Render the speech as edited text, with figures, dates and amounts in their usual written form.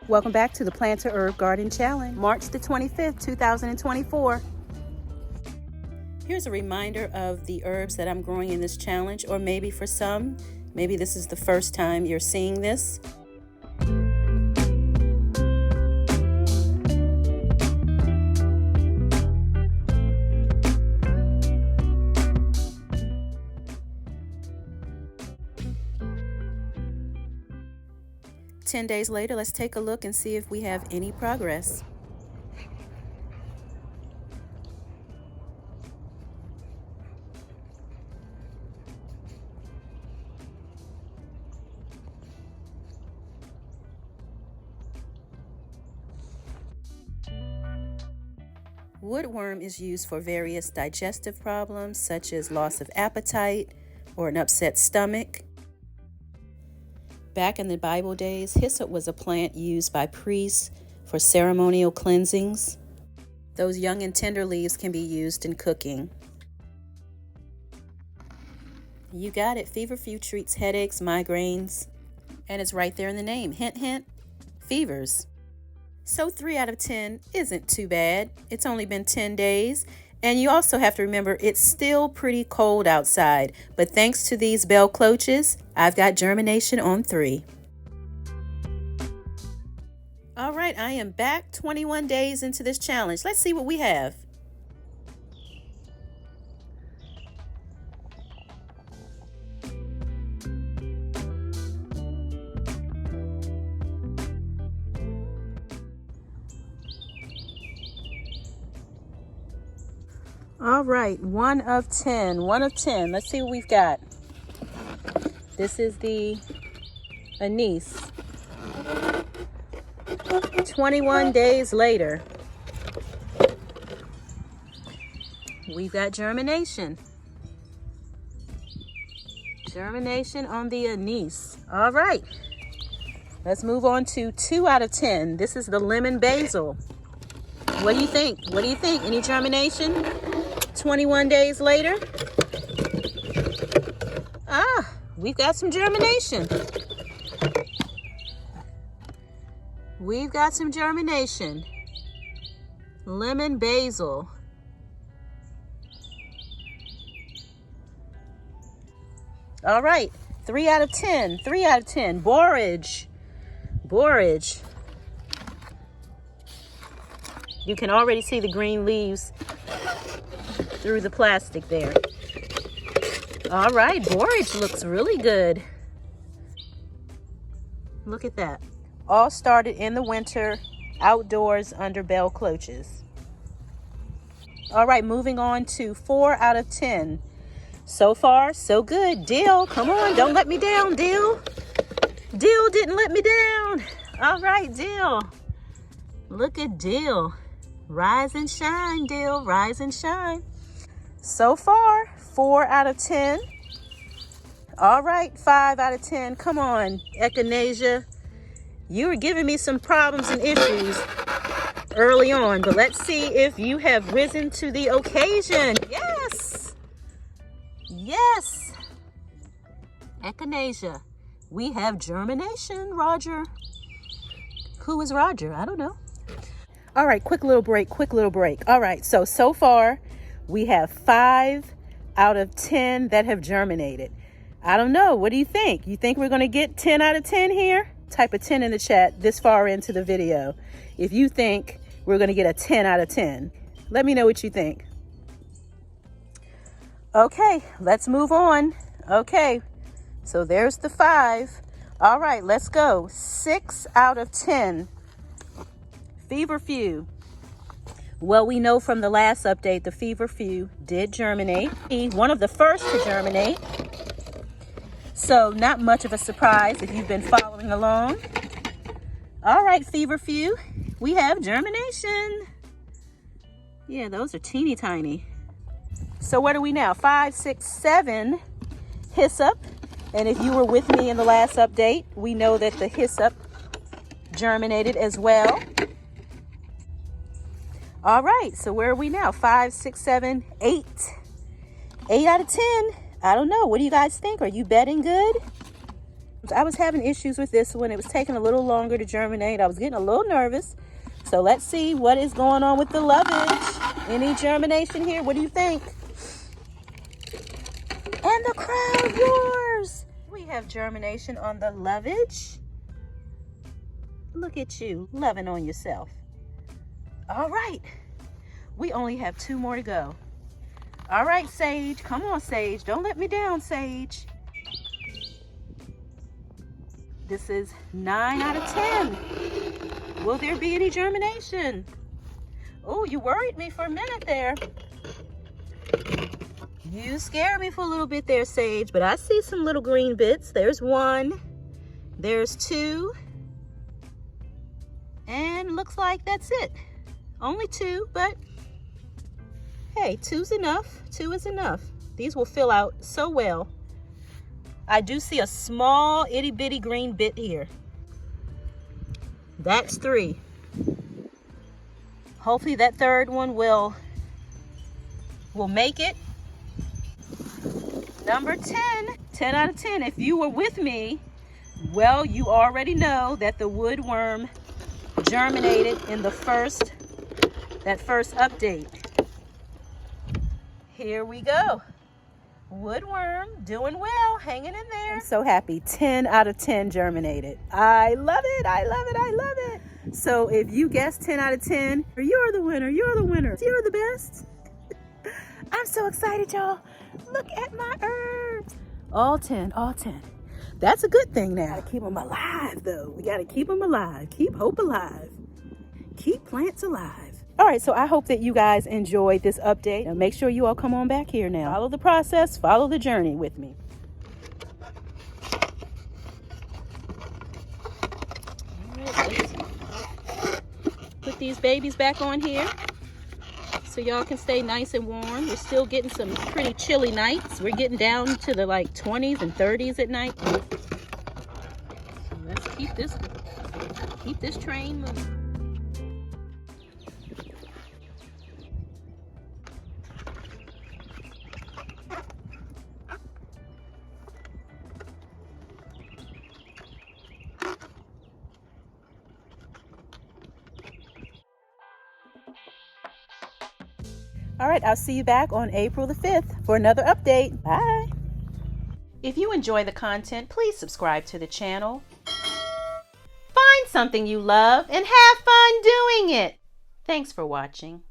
Welcome back to the Plant a Herb Garden Challenge, March the 25th, 2024. Here's a reminder of the herbs that I'm growing in this challenge, or maybe for some, maybe this is the first time you're seeing this. Ten days later, let's take a look and see if we have any progress. Woodworm is used for various digestive problems such as loss of appetite or an upset stomach. Back in the Bible days, hyssop was a plant used by priests for ceremonial cleansings. Those young and tender leaves can be used in cooking. You got it. Feverfew treats headaches, migraines, and it's right there in the name. Hint, hint, fevers. So 3 out of 10 isn't too bad. It's only been 10 days. And you also have to remember it's still pretty cold outside. But thanks to these bell cloches, I've got germination on 3. All right, I am back 21 days into this challenge. Let's see what we have. All right, 1 of 10, 1 of 10. Let's see what we've got. This is the anise. 21 days later, we've got germination. Germination on the anise. All right, let's move on to 2 out of 10. This is the lemon basil. What do you think? What do you think? Any germination? 21 days later, we've got some germination. We've got some germination. Lemon basil. All right, 3 out of 10, 3 out of 10. Borage. Borage. You can already see the green leaves through the plastic there. All right, borage looks really good. Look at that. All started in the winter, outdoors under bell cloches. All right, moving on to 4 out of 10. So far, so good. Dill, come on, don't let me down, Dill. Dill didn't let me down. All right, Dill. Look at Dill. Rise and shine, Dill, rise and shine. So far, 4 out of 10. All right, 5 out of 10. Come on, echinacea. You were giving me some problems and issues early on, but let's see if you have risen to the occasion. Yes. Yes. Echinacea. We have germination, Roger. Who is Roger? I don't know. All right, quick little break, quick little break. All right, so far, we have 5 out of 10 that have germinated. I don't know. What do you think? You think we're going to get 10 out of 10 here? Type a 10 in the chat this far into the video if you think we're going to get a 10 out of 10. Let me know what you think. Okay, let's move on. Okay, so there's the 5. All right, let's go. 6 out of 10. Feverfew. Well, we know from the last update, the feverfew did germinate. One of the first to germinate. So not much of a surprise if you've been following along. All right, feverfew, we have germination. Yeah, those are teeny tiny. So what are we now? 5, 6, 7 hyssop. And if you were with me in the last update, we know that the hyssop germinated as well. All right, so where are we now? 5, 6, 7, 8. 8 out of 10. I don't know. What do you guys think? Are you betting good? I was having issues with this one. It was taking a little longer to germinate. I was getting a little nervous. So let's see what is going on with the lovage. Any germination here? What do you think? And the crowd roars. We have germination on the lovage. Look at you, loving on yourself. All right, we only have 2 more to go. All right, Sage, come on, Sage. Don't let me down, Sage. This is 9 out of 10. Will there be any germination? Oh, you worried me for a minute there. You scared me for a little bit there, Sage, but I see some little green bits. There's 1, there's 2, and looks like that's it. Only 2, but hey, 2's enough. 2 is enough. These will fill out so well. I do see a small itty bitty green bit here. That's 3. Hopefully that 3rd one will make it. Number 10, 10 out of 10. If you were with me, well, you already know that the woodworm germinated in that first update. Here we go. Woodworm doing well, hanging in there. I'm so happy. 10 out of 10 germinated. I love it. I love it. I love it. So if you guessed 10 out of 10, you're the winner. You're the winner. You're the best. I'm so excited, y'all. Look at my herbs. All 10, all 10. That's a good thing now. Gotta keep them alive, though. We gotta keep them alive. Keep hope alive. Keep plants alive. All right, so I hope that you guys enjoyed this update. Now make sure you all come on back here now. Follow the process, follow the journey with me. All right, let's put these babies back on here so y'all can stay nice and warm. We're still getting some pretty chilly nights. We're getting down to the like 20s and 30s at night. So let's keep this train moving. All right, I'll see you back on April the 5th for another update. Bye. If you enjoy the content, please subscribe to the channel. Find something you love and have fun doing it. Thanks for watching.